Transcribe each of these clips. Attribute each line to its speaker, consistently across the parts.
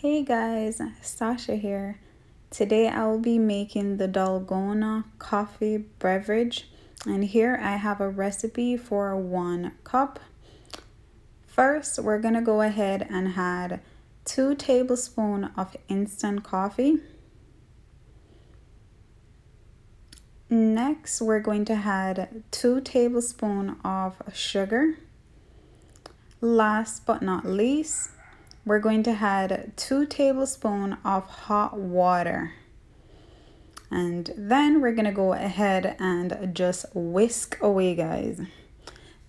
Speaker 1: Hey guys, Sasha here. Today I will be making the Dalgona coffee beverage, and here I have a recipe for 1 cup. First, we're gonna go ahead and add 2 tablespoons of instant coffee. Next, we're going to add 2 tablespoons of sugar. Last but not least, we're going to add 2 tablespoons of hot water. And then we're gonna go ahead and just whisk away, guys.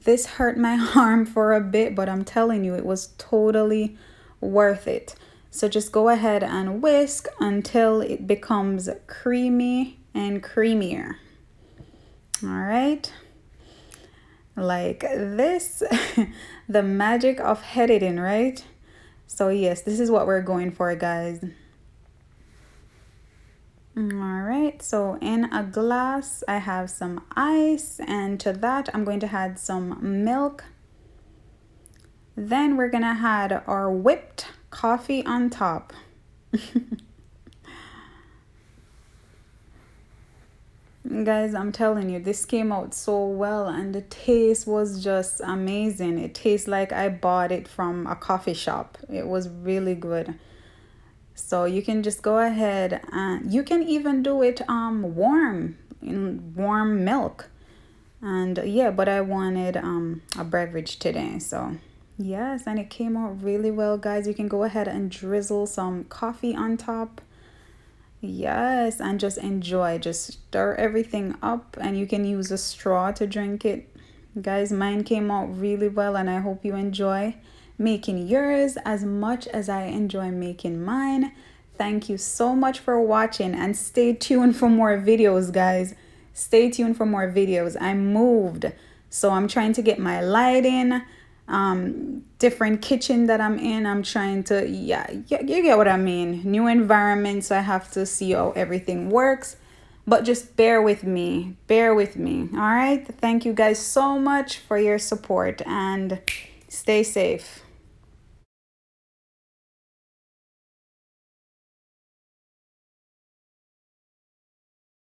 Speaker 1: This hurt my arm for a bit, but I'm telling you, it was totally worth it. So just go ahead and whisk until it becomes creamy and creamier. All right, like this. The magic of editing, right? So yes, this is what we're going for, guys. All right, so in a glass I have some ice, and to that I'm going to add some milk. Then we're gonna add our whipped coffee on top. Guys, I'm telling you, this came out so well, and the taste was just amazing. It tastes like I bought it from a coffee shop. It was really good. So you can just go ahead and you can even do it warm, in warm milk. And yeah, but I wanted a beverage today, so yes, and it came out really well, guys. You can go ahead and drizzle some coffee on top. Yes, and just enjoy. Just stir everything up, and you can use a straw to drink it. Guys, mine came out really well, and I hope you enjoy making yours as much as I enjoy making mine. Thank you so much for watching, and stay tuned for more videos, guys. Stay tuned for more videos. I moved, so I'm trying to get my lighting, different kitchen that I'm in. I'm trying to, yeah, you get what I mean. New environment, so I have to see how everything works. But just bear with me. Bear with me. All right. Thank you guys so much for your support, and stay safe.